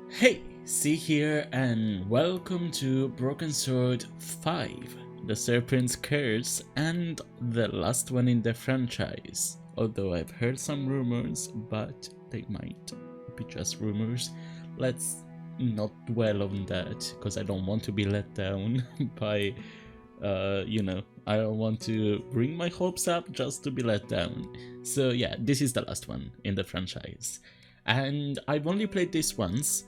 Hey, see here and welcome to Broken Sword 5, the Serpent's Curse and the last one in the franchise. Although I've heard some rumors, but they might be just rumors. Let's not dwell on that, because I don't want to be let down by, I don't want to bring my hopes up just to be let down. So yeah, this is the last one in the franchise. And I've only played this once,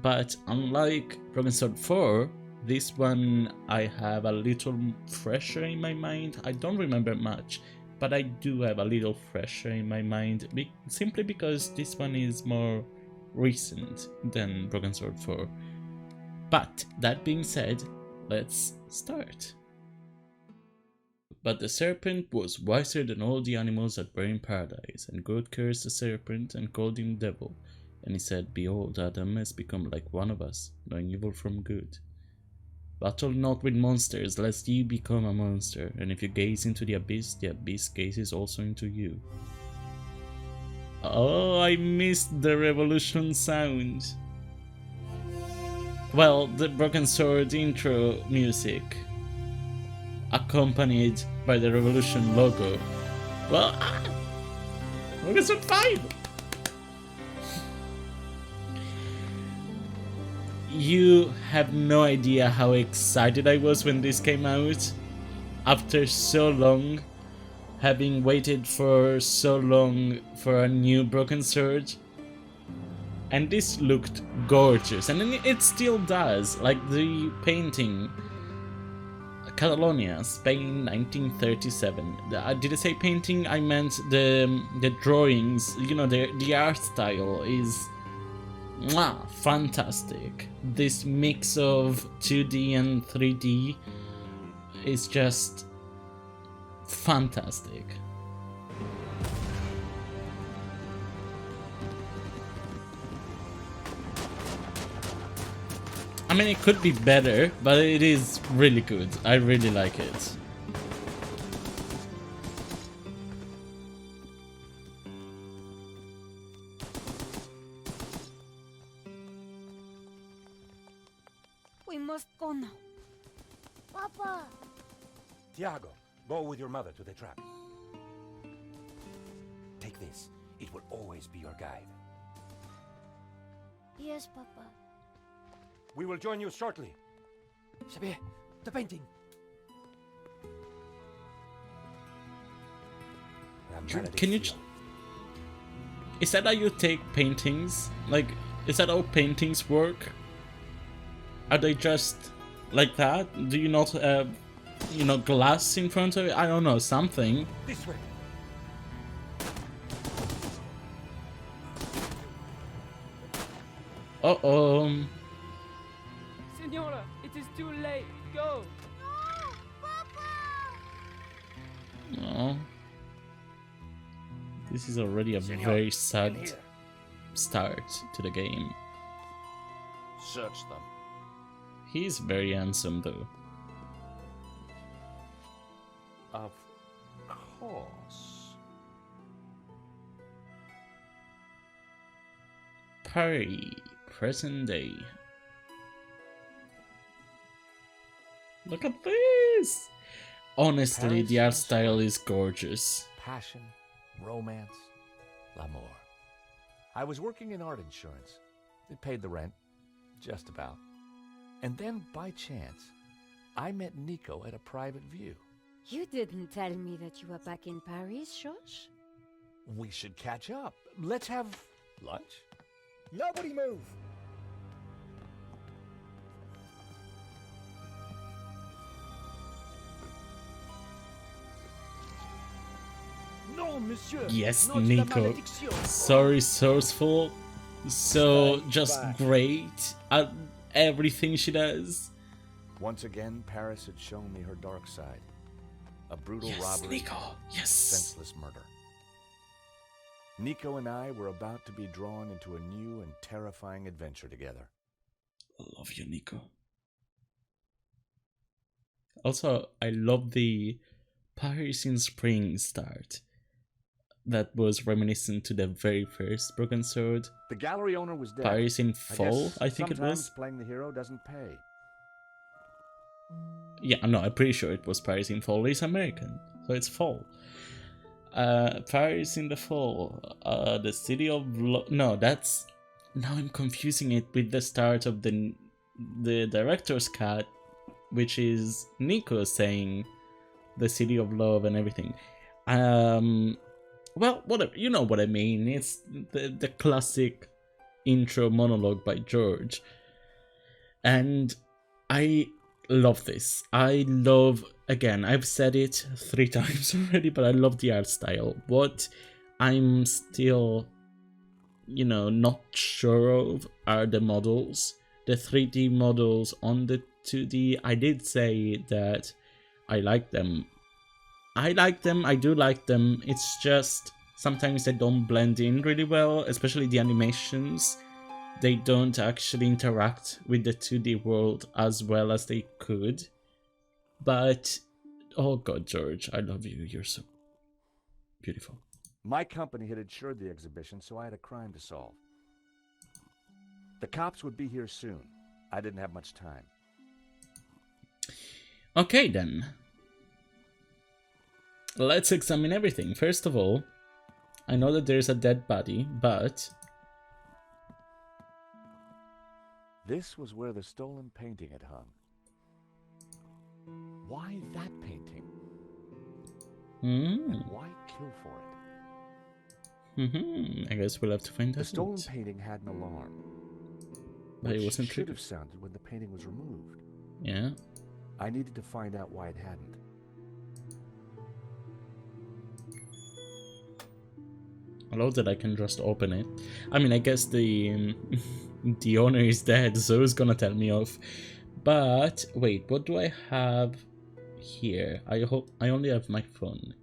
but unlike Broken Sword 4, this one I have a little fresher in my mind. I don't remember much, but I do have a little fresher in my mind, simply because this one is more recent than Broken Sword 4. But that being said, let's start. But the serpent was wiser than all the animals that were in paradise, and God cursed the serpent and called him devil. And he said, Behold, Adam has become like one of us, knowing evil from good. Battle not with monsters, lest ye become a monster, and if you gaze into the abyss gazes also into you. Oh, I missed the revolution sound. Well, the Broken Sword intro music, accompanied by the revolution logo. Well, Broken Sword 5! You have no idea how excited I was when this came out. After so long, having waited for so long for a new Broken Sword. And this looked gorgeous, and it still does. Like the painting, Catalonia, Spain, 1937. Did I say painting? I meant the drawings. You know, the art style is fantastic. This mix of 2D and 3D is just fantastic. I mean, it could be better, but it is really good. I really like it. We must go now. Papa! Tiago, go with your mother to the trap. Take this. It will always be your guide. Yes, Papa. We will join you shortly. Xavier, the painting. Can you... Is that how you take paintings? Like, is that how paintings work? Are they just like that? Do you not have, glass in front of it? I don't know, something. This way. Senora, it is too late. Go. No! Papa! No. This is already a Senor, very sad in here. start to the game. Search them. He's very handsome though. Of course. Paris, present day. Look at this! Honestly, the art style is gorgeous. Passion, romance, l'amour. I was working in art insurance. It paid the rent, just about. And then, by chance, I met Nico at a private view. You didn't tell me that you were back in Paris, Josh? We should catch up. Let's have lunch. Nobody move. No, monsieur. Yes, Not la Nico. malédiction. So resourceful, so just great at everything she does. Once again, Paris had shown me her dark side. A brutal Yes, robbery, Nico. Yes. senseless murder. Nico and I were about to be drawn into a new and terrifying adventure together. I love you, Nico. Also, I love the Paris in spring start. that was reminiscent to the very first Broken Sword. The gallery owner was dead. Paris in I Fall, guess I think it sometimes was. playing the hero doesn't pay. Yeah, no, I'm pretty sure it was Paris in Fall. It's American, so it's fall. Paris in the Fall. The City of no, that's now I'm confusing it with the start of the director's cut, which is Nico saying the City of Love and everything. Well, whatever, you know what I mean. It's the classic intro monologue by George, and I love this. I love, again, I've said it 3 times already, but I love the art style. What I'm still, you know, not sure of are the models. The 3D models on the 2D, I did say that I like them. I do like them. It's just sometimes they don't blend in really well, especially the animations. They don't actually interact with the 2D world as well as they could. But, oh god, George, I love you. You're so beautiful. My company had insured the exhibition, so I had a crime to solve. The cops would be here soon. I didn't have much time. Okay, then. Let's examine everything. First of all, I know that there's a dead body, but... This was where the stolen painting had hung. Why that painting? And why kill for it? I guess we'll have to find out. The stolen painting had an alarm. But it wasn't should triggered. have sounded when the painting was removed. Yeah. I needed to find out why it hadn't. I love that I can just open it. I mean, I guess the the owner is dead, so it's gonna tell me off. But wait, what do I have here? I only have my phone.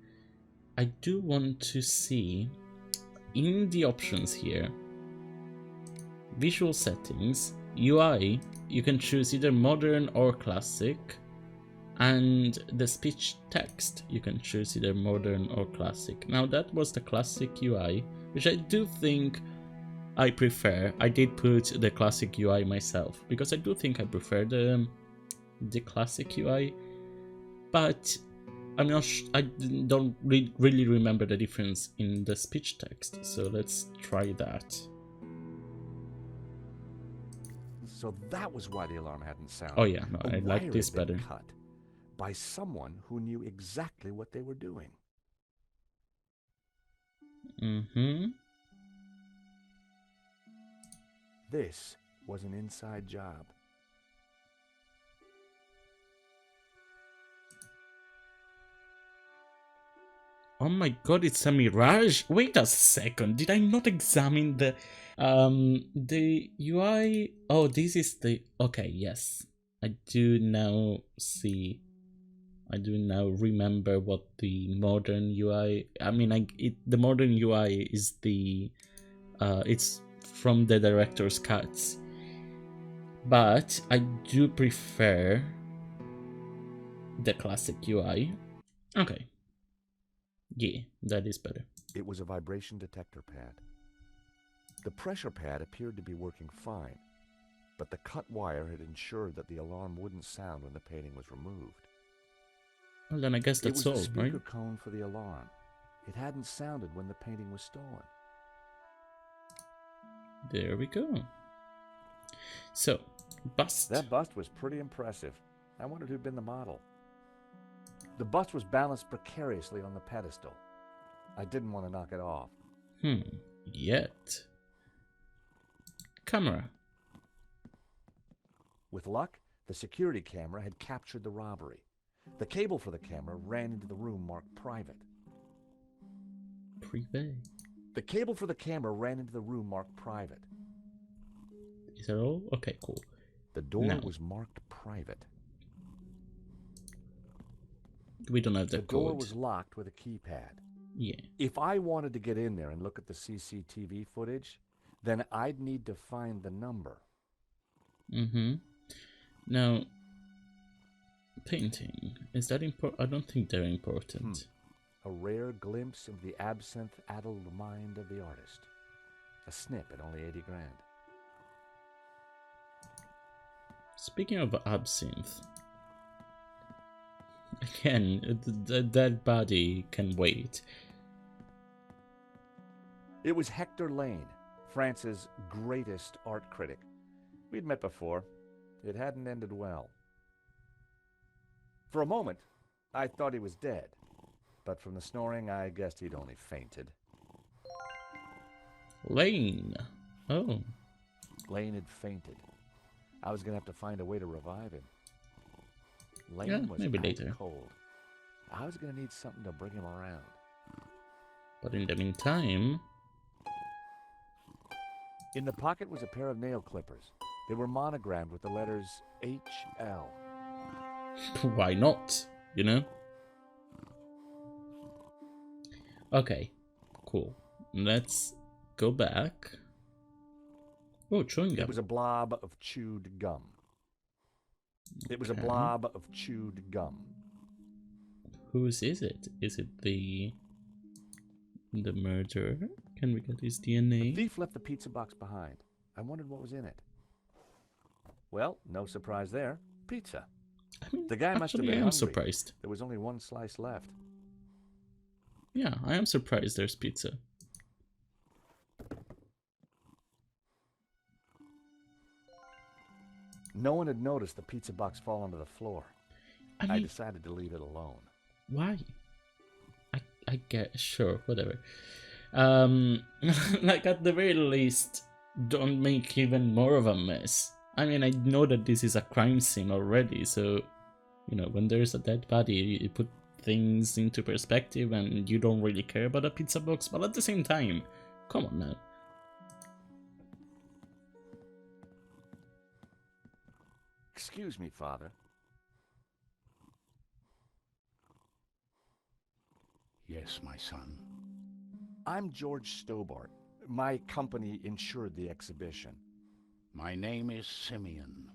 I do want to see in the options here. Visual settings, UI, you can choose either modern or classic. And the speech text, you can choose either modern or classic. Now that was the classic UI, which I do think I prefer. I did put the classic UI myself, because I do think I prefer the classic UI. But I'm not I don't really remember the difference in the speech text, so let's try that. So that was why the alarm hadn't sounded. Oh yeah, no, The I like wire this had been better. cut by someone who knew exactly what they were doing. This was an inside job. Oh my god, it's a mirage. Wait a second, did I not examine the UI? Oh, this is the, okay, yes. I do now see. I do now remember what the modern UI, I mean, the modern UI is the it's from the director's cuts. But I do prefer the classic UI. Okay. Yeah, that is better. It was a vibration detector pad. The pressure pad appeared to be working fine, but the cut wire had ensured that the alarm wouldn't sound when the painting was removed. Well, then I guess that's all, It was the speaker right? cone for the alarm. It hadn't sounded when the painting was stolen. There we go. So, bust. That bust was pretty impressive. I wondered who'd been the model. The bust was balanced precariously on the pedestal. I didn't want to knock it off. Yet. Camera. With luck, the security camera had captured the robbery. The cable for the camera ran into the room marked private. Privé. The cable for the camera ran into the room marked private. Is that all? Okay, cool. The door No. was marked private. We don't have the door code. was locked with a keypad. Yeah. If I wanted to get in there and look at the CCTV footage, then I'd need to find the number. Now, painting. Is that important? I don't think they're important. a rare glimpse of the absinthe-addled mind of the artist. A snip at only 80 grand. Speaking of absinthe, again, that body can wait. It was Hector Lane, France's greatest art critic. We'd met before. It hadn't ended well. For a moment, I thought he was dead, but from the snoring, I guessed he'd only fainted. Lane. Oh. Lane had fainted. I was going to have to find a way to revive him. Lane Yeah, was maybe out later. cold. I was going to need something to bring him around. But in the meantime... In the pocket was a pair of nail clippers. They were monogrammed with the letters HL. Why not? You know? Okay, cool. Let's go back. Oh, chewing gum. It was a blob of chewed gum. It was a Okay. blob of chewed gum. Whose is it? Is it the murderer? Can we get his The DNA? thief left the pizza box behind. I wondered what was in it. Well, no surprise there. Pizza. I mean, The guy must have actually, been I am hungry. surprised. There was only one slice left. Yeah, I am surprised there's pizza. No one had noticed the pizza box fall onto the floor. I I mean, decided to leave it alone. why? I get, sure, whatever. Like at the very least, don't make even more of a mess. I mean, I know that this is a crime scene already, so, you know, when there's a dead body, you put things into perspective and you don't really care about a pizza box, but at the same time, come on now. Excuse me, Father. Yes, my son. I'm George Stobart. My company insured the exhibition. My name is Simeon.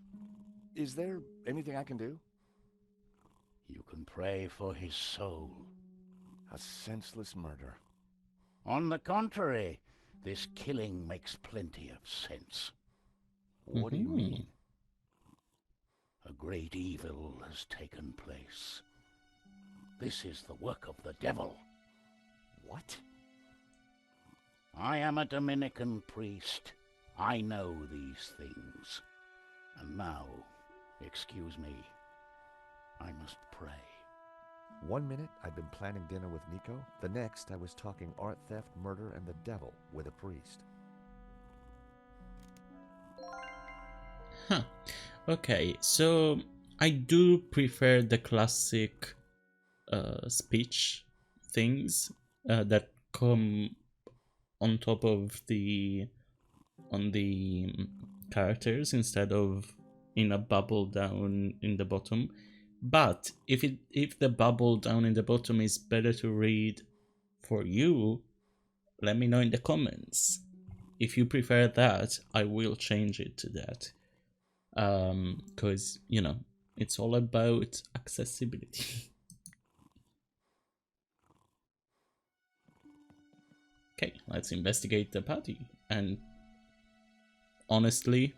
Is there anything I can do? You can pray for his soul. A senseless murder. On the contrary, this killing makes plenty of sense. What do you mean? A great evil has taken place. This is the work of the devil. What? I am a Dominican priest. I know these things. And now, excuse me, I must pray. 1 minute, I'd been planning dinner with Nico. The next, I was talking art theft, murder, and the devil with a priest. Huh. Okay, so I do prefer the classic speech things that come on top of the characters instead of in a bubble down in the bottom. But if the bubble down in the bottom is better to read for you, let me know in the comments. If you prefer that, I will change it to that. Because, you know, it's all about accessibility. Okay, let's investigate the body. And honestly,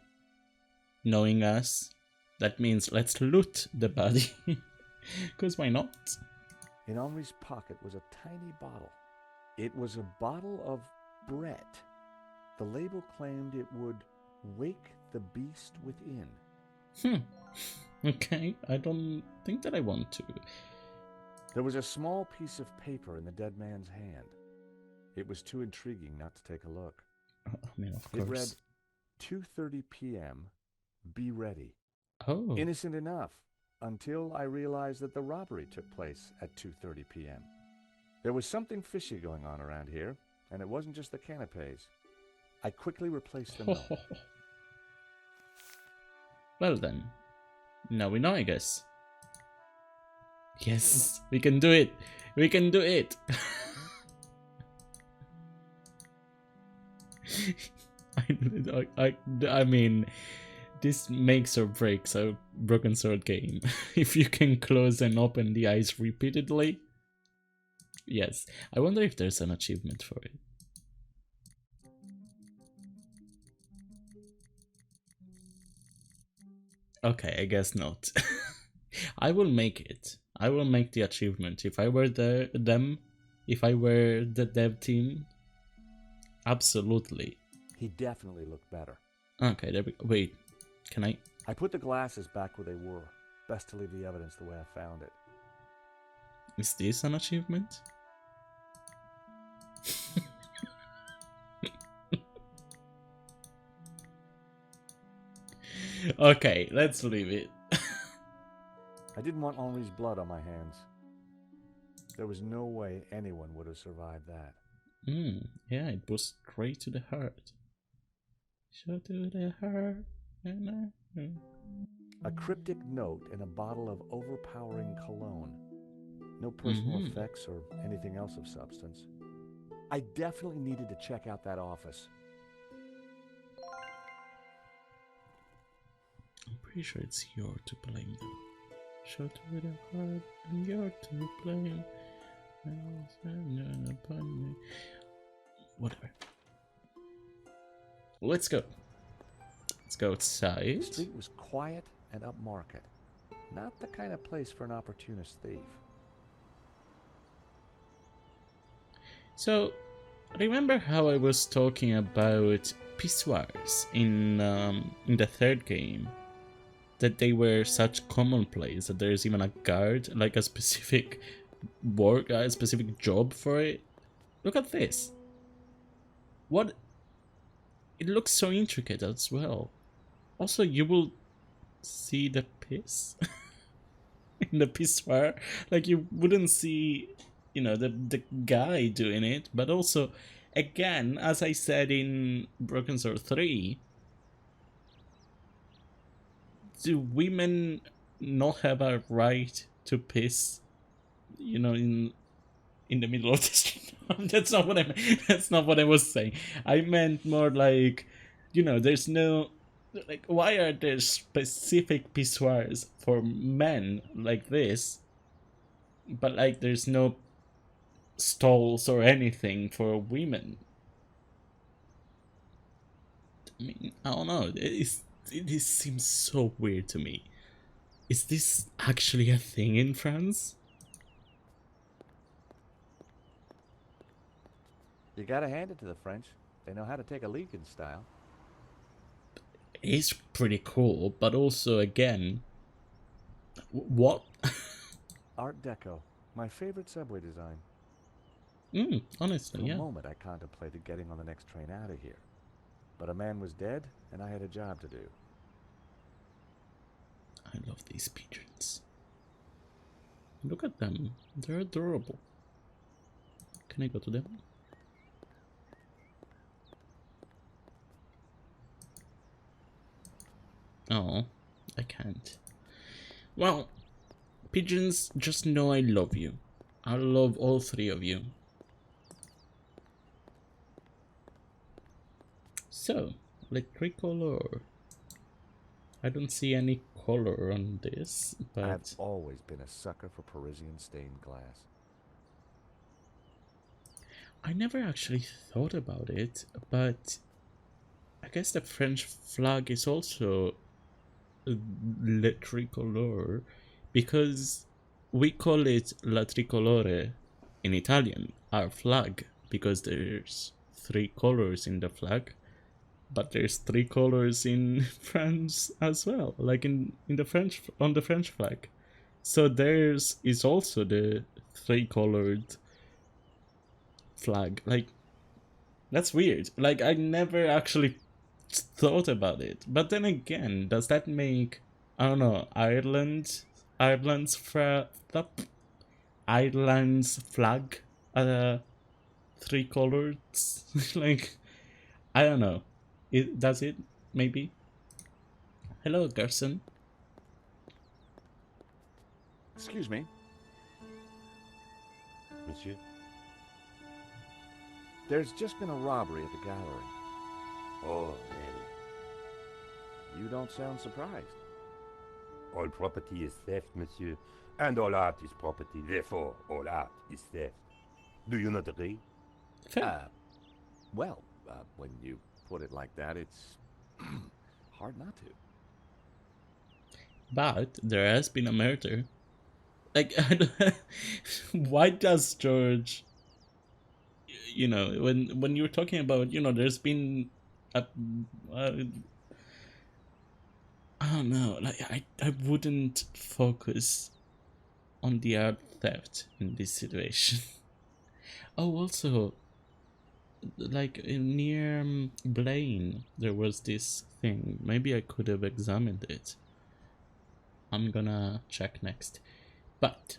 knowing us, that means let's loot the body. Because why not? In Henri's pocket was a tiny bottle. It was a bottle of Brett. The label claimed it would wake the beast within. Okay, I don't think that I want to. There was a small piece of paper in the dead man's hand. It was too intriguing not to take a look. I mean, of It read, course. 2:30 p.m., be ready. Oh, Innocent enough, until I realized that the robbery took place at 2:30 p.m. There was something fishy going on around here, and it wasn't just the canapes. I quickly replaced the note. well then. Now we know, I guess. Yes, we can do it. We can do it. I mean, this makes or breaks a Broken Sword game. If you can close and open the eyes repeatedly, Yes, I wonder if there's an achievement for it. Okay, I guess not. I will make it. I will make the achievement. If I were if I were the dev team, absolutely. He definitely looked better. Okay, there we go. Wait, can I? I put the glasses back where they were. Best to leave the evidence the way I found it. Is this an achievement? Okay, let's leave it. I didn't want Henri's blood on my hands. There was no way anyone would have survived that. Yeah, it was straight to the heart. So to the heart. A cryptic note in a bottle of overpowering cologne. No personal effects or anything else of substance. I definitely needed to check out that office. I'm pretty sure it's your to blame though. Shot with a heart and you're to blame. Whatever. Let's go. Let's go outside. The street was quiet and upmarket. Not the kind of place for an opportunist thief. So, remember how I was talking about pissoirs in the third game? That they were such commonplace that there's even a guard, like a specific work, a specific job for it. Look at this. What? It looks so intricate as well. Also, you will see the piss in the pissoir. Like you wouldn't see, you know, the guy doing it. But also, again, as I said in Broken Sword 3, do women not have a right to piss, you know, in the middle of the street? That's not what I meant. That's not what I was saying. I meant more like, you know, there's no, like, why are there specific pissoirs for men like this, but like there's no stalls or anything for women? I mean, I don't know. This seems so weird to me. Is this actually a thing in France? You gotta hand it to the French. They know how to take a leak in style. It's pretty cool, but also, again, what? Art Deco. My favorite subway design. Honestly, For yeah. a moment I contemplated getting on the next train out of here. But a man was dead, and I had a job to do. I love these pigeons. Look at them. They're adorable. Can I go to them? Oh, I can't. Well, pigeons, just know I love you. I love all three of you. So, tricolor. I don't see any color on this, but I've always been a sucker for Parisian stained glass. I never actually thought about it, but I guess the French flag is also le tricolore, because we call it la tricolore in Italian, our flag, because there's three colors in the flag, but there's three colors in France as well, like in the French, on the French flag. So theirs is also the three colored flag. Like, that's weird. Like, I never actually thought about it. But then again, does that make, I don't know, Ireland's flag three colored? Like, I don't know. Does it? Maybe. Hello, Gerson. Excuse me. Monsieur? There's just been a robbery at the gallery. Oh, really? You don't sound surprised. All property is theft, monsieur. And all art is property. Therefore, all art is theft. Do you not agree? Fair. Well, when you put it like that, it's hard not to. But there has been a murder. Like, I don't, why does George, you know, when you're talking about, you know, there's been a I don't know, like I wouldn't focus on the art theft in this situation. Oh, also, like near Blaine, there was this thing. Maybe I could have examined it. I'm gonna check next. But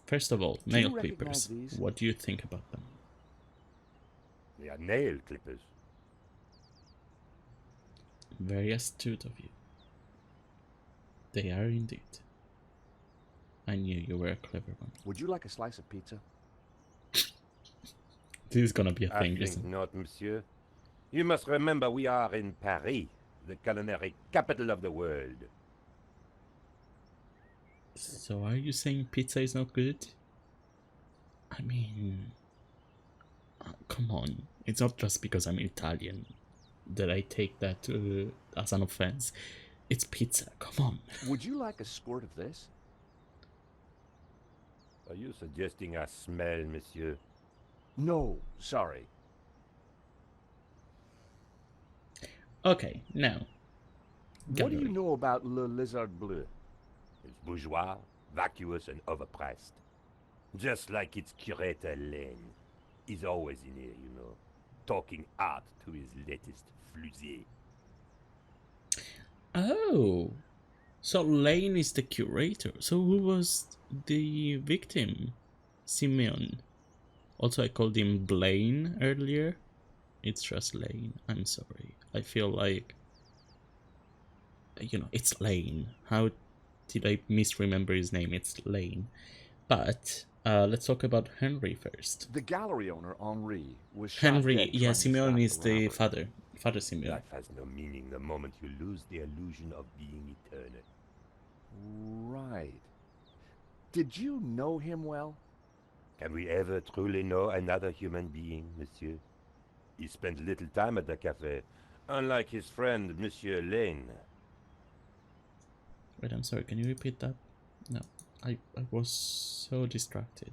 first of all, Do you nail recognize clippers. these? What do you think about them? They are nail clippers. Very astute of you. They are indeed. I knew you were a clever one. Would you like a slice of pizza? This is gonna be a I thing, think isn't it? not, monsieur. You must remember we are in Paris, the culinary capital of the world. So are you saying pizza is not good? I mean, come on. It's not just because I'm Italian that I take that as an offense. It's pizza, come on. Would you like a squirt of this? Are you suggesting a smell, monsieur? No, sorry. Okay, now. What do you Gallery. know about Le Lizard Bleu? It's bourgeois, vacuous, and overpriced. Just like its curator Lane. He's always in here, you know, talking art to his latest flusée. Oh, so Lane is the curator. So who was the victim? Simeon. Also, I called him Blaine earlier. It's just Lane. I'm sorry. I feel like, you know, it's Lane. How did I misremember his name? It's Lane. But let's talk about Henry first. The gallery owner, Henri, was shot Henry, dead yeah, trying to Simeon stop is the robbery. father. Father Simeon. Life has no meaning the moment you lose the illusion of being eternal. Right. Did you know him well? Can we ever truly know another human being, monsieur? He spent little time at the cafe, unlike his friend, Monsieur Lane. Wait, I'm sorry, can you repeat that? No, I was so distracted.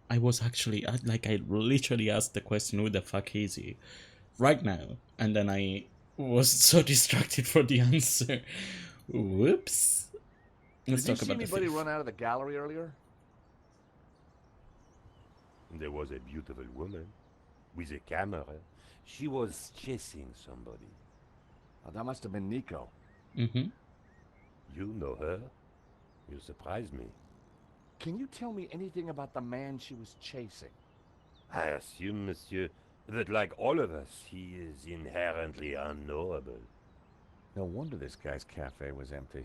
I was actually, I literally asked the question, who the fuck is he? Right now. And then I was so distracted for the answer. Whoops. Let's Did you talk see about the anybody thief. run out of the gallery earlier? There was a beautiful woman with a camera. She was chasing somebody. Oh, that must have been Nico. Mm-hmm. You know her? You surprised me. Can you tell me anything about the man she was chasing? I assume, monsieur, that like all of us, he is inherently unknowable. No wonder this guy's cafe was empty.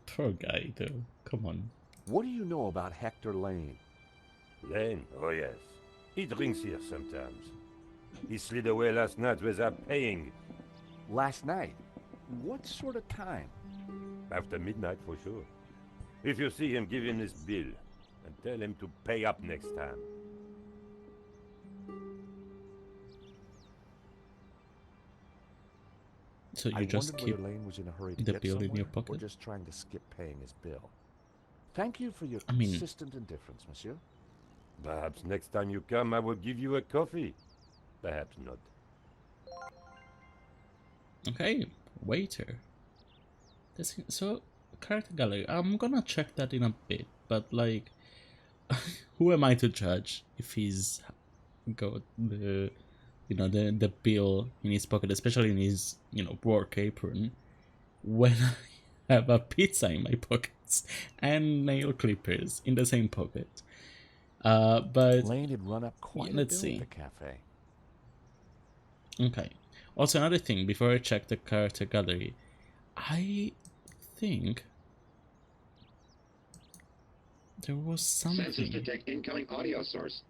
Poor guy, though. Come on. What do you know about Hector Lane? Lane? Oh yes. He drinks here sometimes. He slid away last night without paying. Last night? What sort of time? After midnight for sure. If you see him, give him this bill. And tell him to pay up next time. So you I just wondered keep whether Lane was in a hurry to the get bill in your somewhere, pocket? or just trying to skip paying his bill. Thank you for your I mean- consistent indifference, monsieur. Perhaps next time you come, I will give you a coffee. Perhaps not. Okay, waiter. So, character gallery. I'm gonna check that in a bit, but like, who am I to judge if he's got the, you know, the bill in his pocket, especially in his, you know, work apron, when I have a pizza in my pockets and nail clippers in the same pocket. But Lane had run up quite a let's bill see. at the cafe. Okay. Also, another thing, before I check the character gallery, I think there was Sensors something. detect incoming audio source.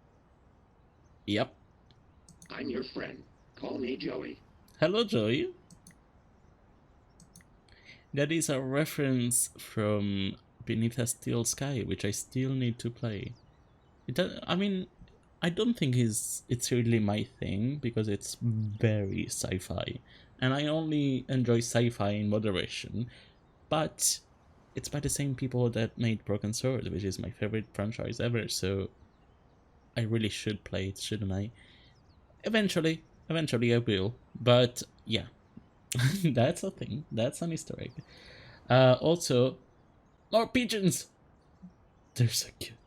Yep. I'm your friend. Call me Joey. Hello, Joey. That is a reference from Beneath a Steel Sky, which I still need to play. I mean, I don't think it's really my thing because it's very sci-fi, and I only enjoy sci-fi in moderation. But it's by the same people that made Broken Sword, which is my favorite franchise ever. So I really should play it, shouldn't I? Eventually I will. But yeah, that's a thing. That's an Easter egg. Also, more pigeons. They're so cute.